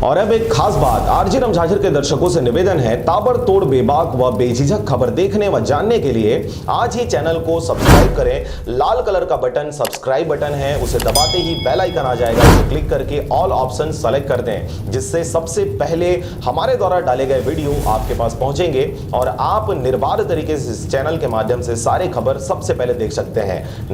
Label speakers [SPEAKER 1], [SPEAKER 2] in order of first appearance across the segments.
[SPEAKER 1] और अब एक खास बात, आरजे रमझाझर के दर्शकों से निवेदन है, ताबड़तोड़ बेबाक व बेझिझक खबर देखने व जानने के लिए आज ही चैनल को सब्सक्राइब करें। लाल कलर का बटन सब्सक्राइब बटन है, उसे दबाते ही बेल आइकन आ जाएगा, उसे क्लिक करके ऑल ऑप्शन सेलेक्ट कर दें, जिससे सबसे पहले हमारे द्वारा डाले गए वीडियो आपके पास पहुंचेंगे और आप निर्बाध तरीके से इस चैनल के माध्यम से सारे खबर सबसे पहले देख सकते हैं।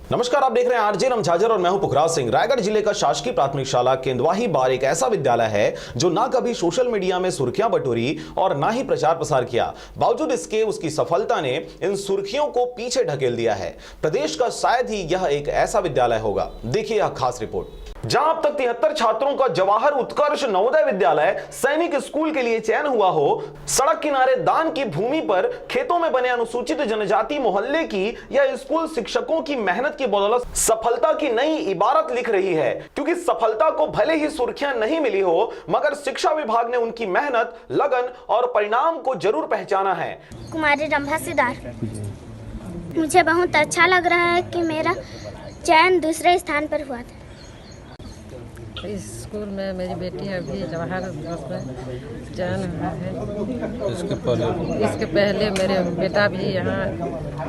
[SPEAKER 1] नमस्कार, आप देख रहे हैं आरजे रमझाझर और मैं हूं पुखराज सिंह। रायगढ़ जिले का शासकीय प्राथमिक शाला केंदुआही बार एक ऐसा विद्यालय है जो ना कभी सोशल मीडिया में सुर्खियां बटोरी और ना ही प्रचार प्रसार किया। बावजूद इसके उसकी सफलता ने इन सुर्खियों को पीछे ढकेल दिया है। प्रदेश का शायद ही यह एक ऐसा विद्यालय होगा। देखिए यह खास रिपोर्ट। जहां अब तक 73 छात्रों का जवाहर उत्कर्ष नवोदय विद्यालय सैनिक स्कूल के लिए चयन हुआ हो, सड़क किनारे दान की भूमि पर खेतों में बने अनुसूचित जनजाति मोहल्ले की यह स्कूल शिक्षकों की मेहनत की बदौलत सफलता की नई इबारत लिख रही है। क्योंकि सफलता को भले ही सुर्खियां नहीं मिली हो, मगर शिक्षा विभाग ने उनकी मेहनत, लगन और परिणाम को जरूर पहचाना है।
[SPEAKER 2] कुमारी रंभा सिदार, मुझे बहुत अच्छा लग रहा है कि मेरा चयन दूसरे स्थान पर हुआ था।
[SPEAKER 3] इस स्कूल में मेरी बेटी अभी जवाहर में चयन हुआ है। इसके पहले मेरे बेटा भी यहाँ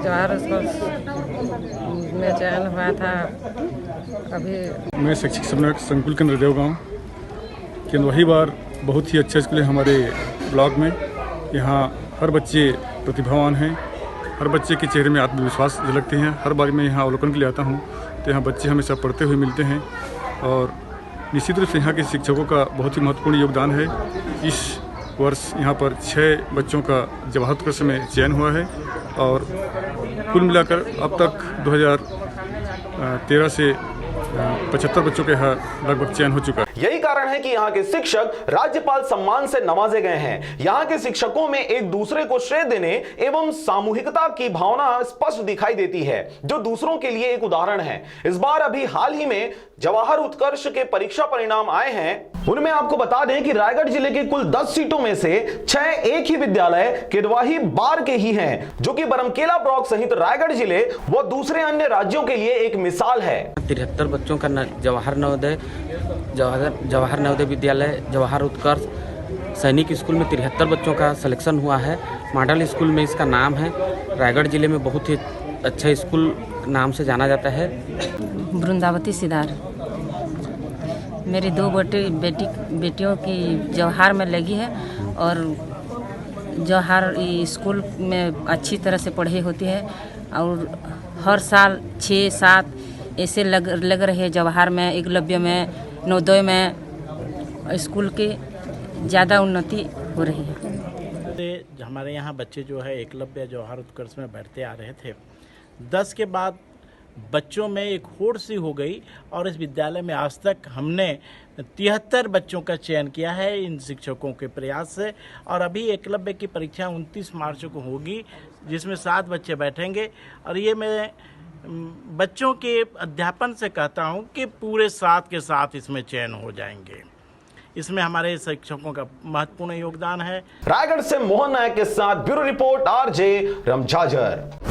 [SPEAKER 3] जवाहर में चयन हुआ था। अभी
[SPEAKER 4] मैं शैक्षिक समन्वयक संकुल केंद्र देवगांव केंदुआही बार बहुत ही अच्छा स्कूल है हमारे ब्लॉक में। यहाँ हर बच्चे प्रतिभावान हैं, हर बच्चे के चेहरे में आत्मविश्वास झलकते हैं। हर बार मैं यहाँ अवलोकन के लिए आता हूँ तो यहाँ बच्चे हमेशा पढ़ते हुए मिलते हैं और निश्चित रूप से यहाँ के शिक्षकों का बहुत ही महत्वपूर्ण योगदान है। इस वर्ष यहाँ पर 6 बच्चों का जवाहर उत्कर्ष में चयन हुआ है और कुल मिलाकर अब तक 2013 से 75 बच्चों के यहाँ लगभग चयन हो चुका है।
[SPEAKER 1] यही कारण है कि यहाँ के शिक्षक राज्यपाल सम्मान से नवाजे गए हैं। यहाँ के शिक्षकों में एक दूसरे को श्रेय देने एवं सामूहिकता की भावना स्पष्ट दिखाई देती है, जो दूसरों के लिए एक उदाहरण है। इस बार अभी हाल ही में जवाहर उत्कर्ष के परीक्षा परिणाम आए हैं। उनमें आपको बता दें कि रायगढ़ जिले के कुल 10 सीटों में से 6 एक ही विद्यालय केंदुआही बार के ही हैं, जो कि बरमकेला ब्लॉक सहित रायगढ़ जिले व दूसरे अन्य राज्यों के लिए एक मिसाल है।
[SPEAKER 5] 73 बच्चों का जवाहर नवोदय विद्यालय जवाहर उत्कर्ष सैनिक स्कूल में 73 बच्चों का सिलेक्शन हुआ है। मॉडल स्कूल में इसका नाम है। रायगढ़ जिले में बहुत ही अच्छा स्कूल नाम से जाना जाता है।
[SPEAKER 3] वृंदावती सिदार, मेरी 2 बेटियों की जवाहर में लगी है और जवाहर स्कूल में अच्छी तरह से पढ़ाई होती है और हर साल 6-7 ऐसे लग रहे हैं जवाहर में, एकलव्य में, नवोदय में स्कूल की ज़्यादा उन्नति हो रही है।
[SPEAKER 6] हमारे यहाँ बच्चे जो है एकलव्य जवाहर उत्कर्ष में बैठते आ रहे थे। 10 के बाद बच्चों में एक होड़ सी हो गई और इस विद्यालय में आज तक हमने 73 बच्चों का चयन किया है इन शिक्षकों के प्रयास से। और अभी एकलव्य की परीक्षा 29 मार्च को होगी, जिसमें 7 बच्चे बैठेंगे। और ये मैं बच्चों के अध्यापन से कहता हूँ कि पूरे 7 के 7 इसमें चयन हो जाएंगे। इसमें हमारे शिक्षकों का महत्वपूर्ण योगदान है।
[SPEAKER 1] रायगढ़ से मोहन नायक के साथ ब्यूरो रिपोर्ट, आरजे रमझाझर।